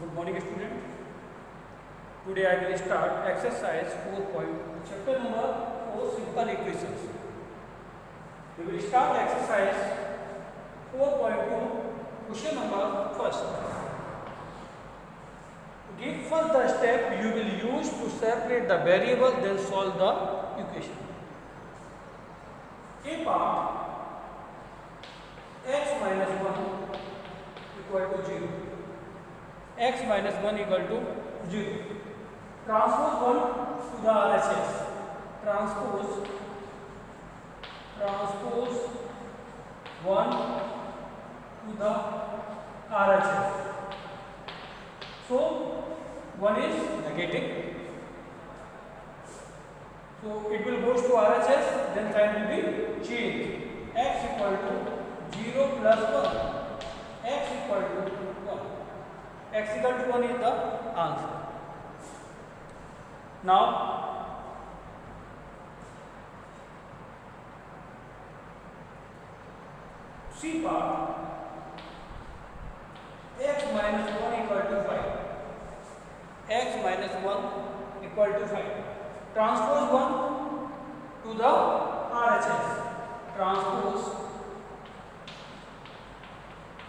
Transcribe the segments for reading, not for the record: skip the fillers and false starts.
Good morning, student. Today I will start exercise 4.2, chapter number 4, simple equations. We will start exercise 4.2, question number first. Give first the step you will use to separate the variable, then solve the equation. A part x minus 1 equal to 0. X minus 1 equal to 0. Transpose 1 to the RHS. Transpose 1 to the RHS. So 1 is negative. So it will go to RHS, then sign will be changed. X equal to 0 plus 1. X equal to 1. X equal to 1 is the answer. Now, C part, x minus 1 equal to 5. X minus 1 equal to 5. Transpose 1 to the RHS. Transpose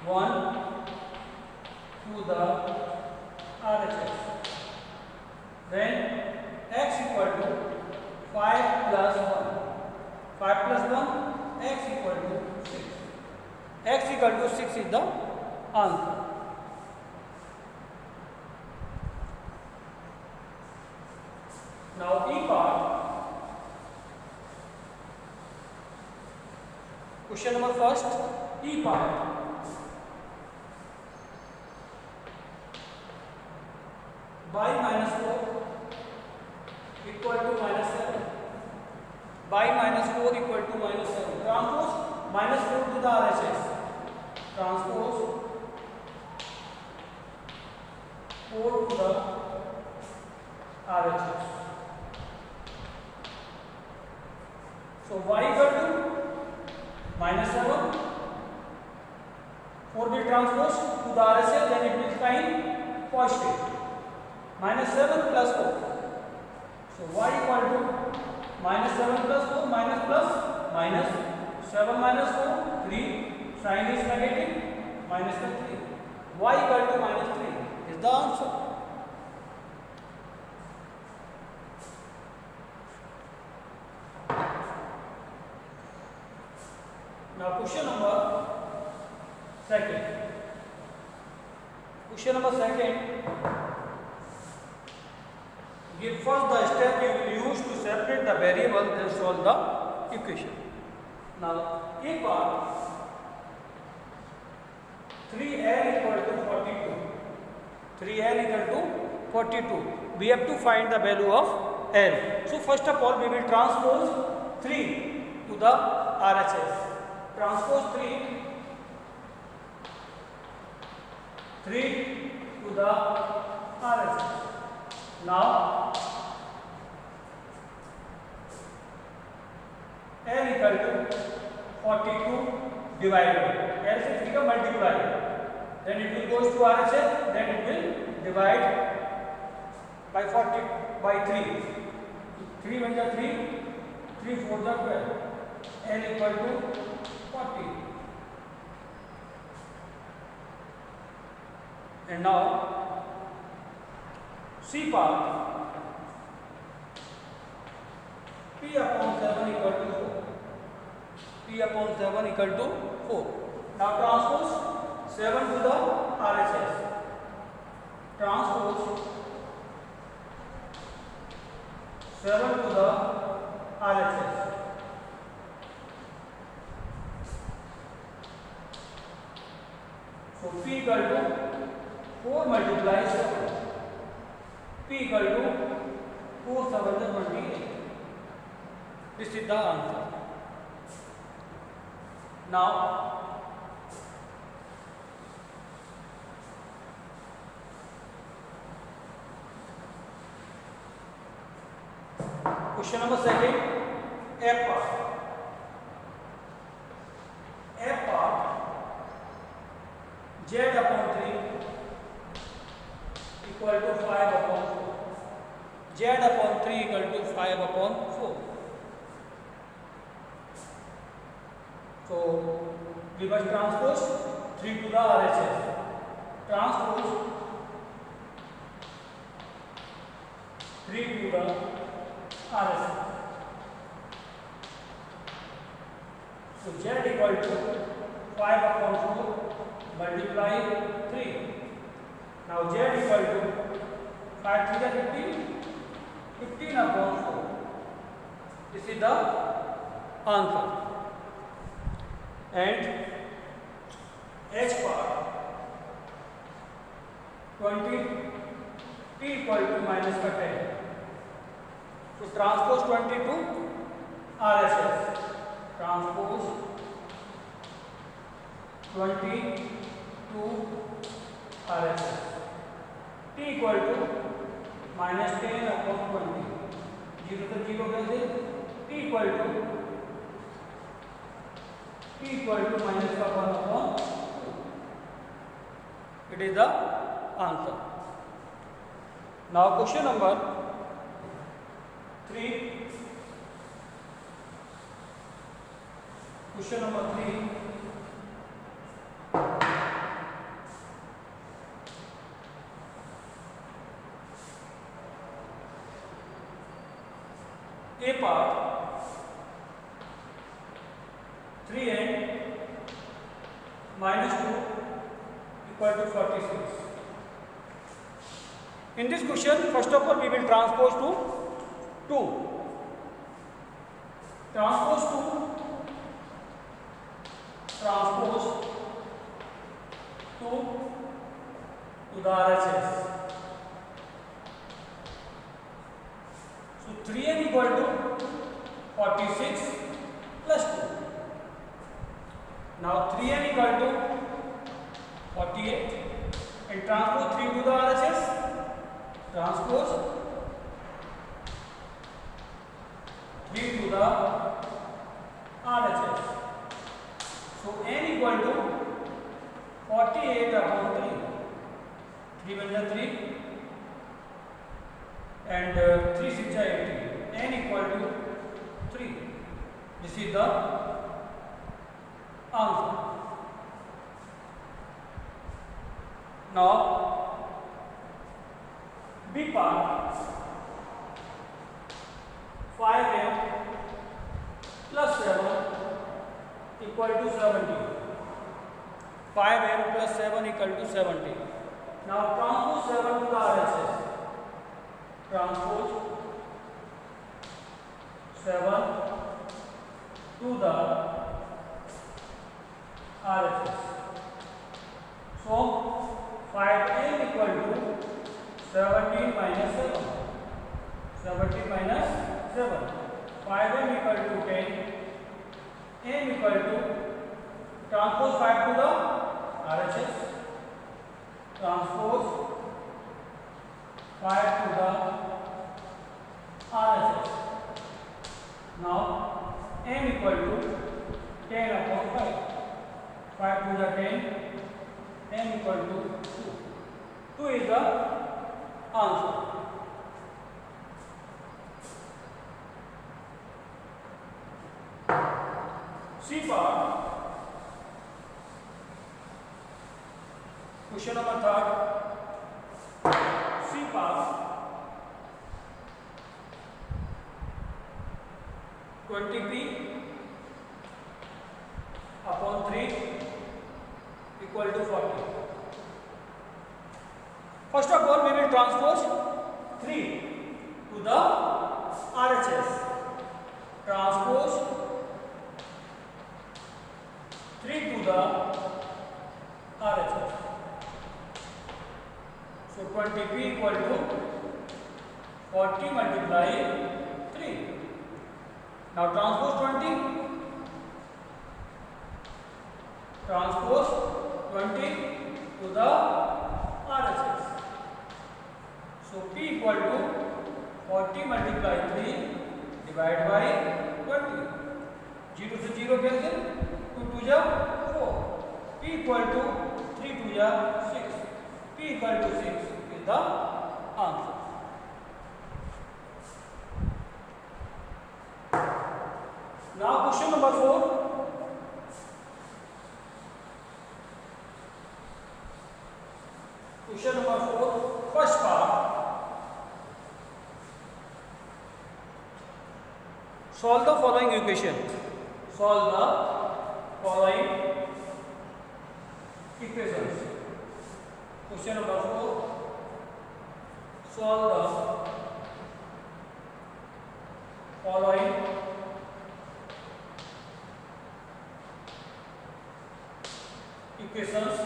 1 to the RHS. Then x equal to 5 plus 1. 5 plus 1, x equal to 6. X equal to 6 is the answer. Now E part. Question number first, E part. Y minus 4 equal to minus 7. Y minus 4 equal to minus 7. Transpose minus 4 to the RHS. Transpose 4 to the RHS. So y equal to minus 7. 4 will transpose to the RHS, then it will sign positive. Minus 7 plus 4. So y equal to minus 7 plus 4 minus plus minus 7 minus 4 3. Sign is negative, minus 3. Y equal to minus 3 is the answer. Now question number second. Question number second. Give first the step you will use to separate the variable, then solve the equation. Now, A part 3l equal to 42. 3l equal to 42. We have to find the value of l. So first of all, we will transpose 3 to the RHS. Transpose 3 to the RHS. Now, L equal to 42 divided. L से 3 का multiply. Then it will goes to RHS. Then it will divide by 40 by 3. 3 1 जा 3. 3 4 जा 12. L equal to 40. And now C part P upon 7 equal to 4. P upon 7 equal to 4. Now transpose 7 to the RHS. Transpose 7 to the RHS. So P equal to 4 multiply 7. P equal to 4 7 28. This is the answer. Now, question number second, F part. F part z upon 3 equal to 5 upon 4. Z upon 3 equal to 5 upon 4. So we must transpose 3 to the RHS. Transpose 3 to the RHS. So Z equal to 5 upon 4 multiply 3. Now Z equal to 5 3 is 15, 15 upon 4. This is the answer. And H part 20 T equal to minus 10. So transpose 20 to RHS. Transpose 20 to RHS. T equal to minus 10 upon 20. 0 to 0 कैसे? T equal to minus 1 upon 2. It is the answer. Now question number 3. Question number 3. A part 3n minus 2 equal to 46. In this question, first of all, we will transpose to 2. Transpose 2. Transpose 2 to the RHS. So 3n equal to 46 plus 2. Now 3n equal to 48 and transpose 3 to the RHS. Transpose 3 to the RHS. So n equal to 48 upon 3. 3 1 3 and 3 6 18. N equal to 3. This is the answer. Now B part 5m plus 7 equal to 70. 5m plus 7 equal to 70. Now transpose 7 to the RHS. Transpose 7 to the RHS. So 5m equal to 17 minus 7. 17 minus 7. 5m equal to 10. M equal to transpose 5 to the RHS. Transpose 5 to the RHS. Now M equal to 10 upon 5. 5 to the 10. M equal to 2. 2 is the answer. C part. Question number 3. C part 20p upon 3 equal to 40. First of all, we will transpose 3 to the RHS. Transpose 3 to the RHS. So 20p equal to 40 multiply 3. Now transpose 20. Transpose 20 to the RHS. So p equal to 40 multiply 3 divided by 20. 0 to 0 cancel. 2 to 4. P equal to 3 to 6. P equal to 6 is the answer. Now question number 4. Question number 4, first part. Solve the following equation. Solve the following equations. Question number 4. Solve the following equations.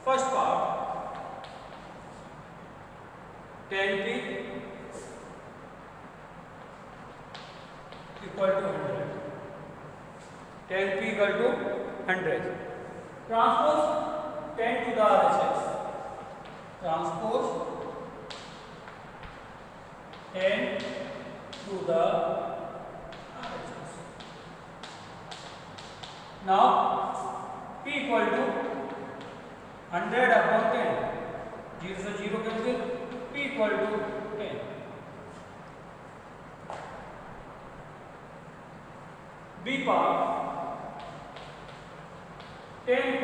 First part, 10p equal to 100. 10p equal to 100. Transpose 10 to the RHS. Transpose 10 to the RHS. Now p equal to 100 upon 10. 0 से 0 cancel. P equal to 10. B part, 10p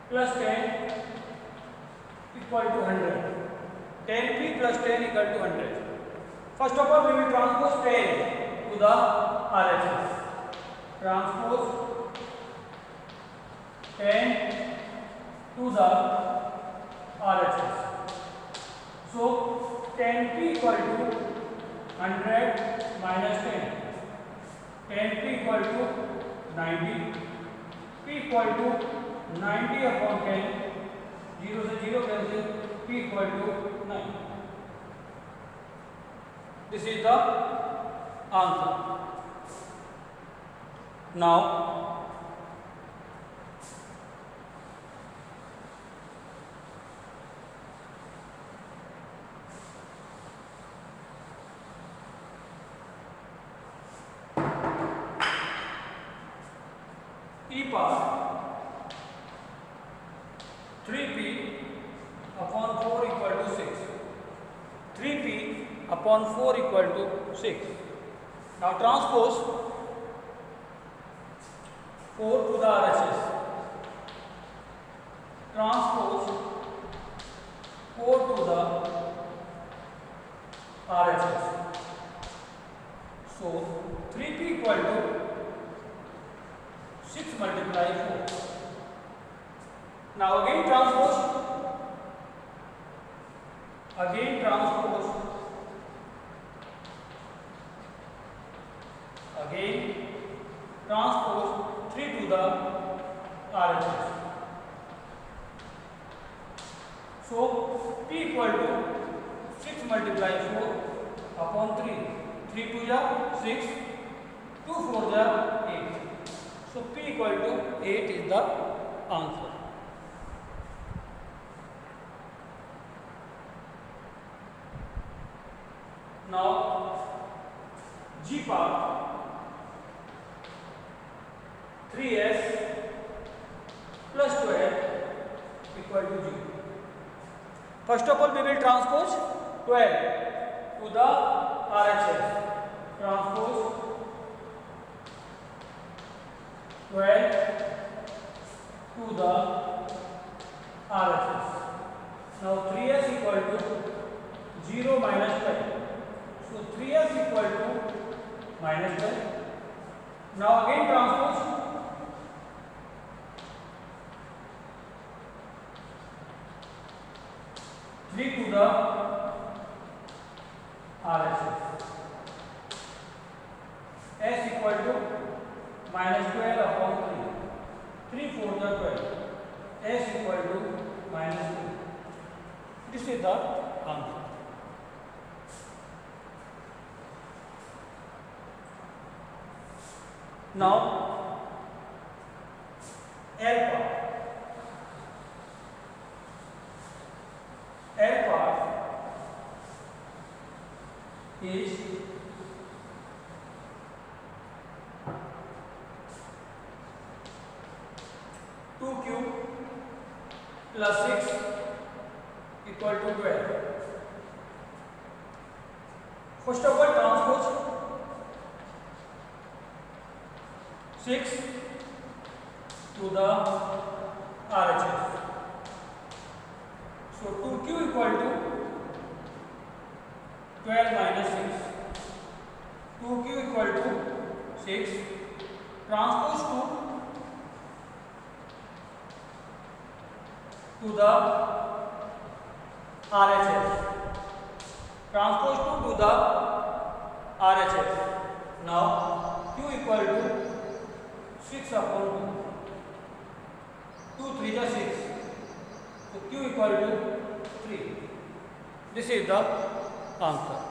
plus 10 equal to 100. 10p plus 10 equal to 100. First of all, we will transpose 10 to the RHS. Transpose 10 to the RHS. So 10p equal to 100 minus 10. 10p equal to 90. P equal to 90 upon 10. 0 से 0 cancel. P equal to 9. This is the answer. Now E part, 3p upon 4 equal to 6. 3p upon 4 equal to 6. Now transpose 4 to the RHS. Transpose 4 to the RHS. So 3p equal to 6 multiply 4. Now again transpose. Again transpose. Again transpose 3 to the RHS. So P equal to 6 multiply 4 upon 3. 3 2 ja 6, 2 4 ja 8. So P equal to 8 is the answer. Now G part, 3s plus 12 equal to G. First of all, we will transpose 12 to the RHS. Transpose 12 to the RHS. Now 3s equal to 0 minus 12. So 3s equal to minus 12. Now again transpose. 3 to the RHS. S equal to minus 12 upon 3. 3 4 the 12. S equal to minus 2. This is the answer. Now L part. L part is 2q plus 6 equal to 12. First of all, transpose 6 to the RHS. So 2q equal to 12 minus 6. 2q equal to 6. Transpose 2 to the RHS. Transpose 2 to the RHS. Now q equal to 6 upon 2. 2 3 is 6. So q equal to 3. This is the answer.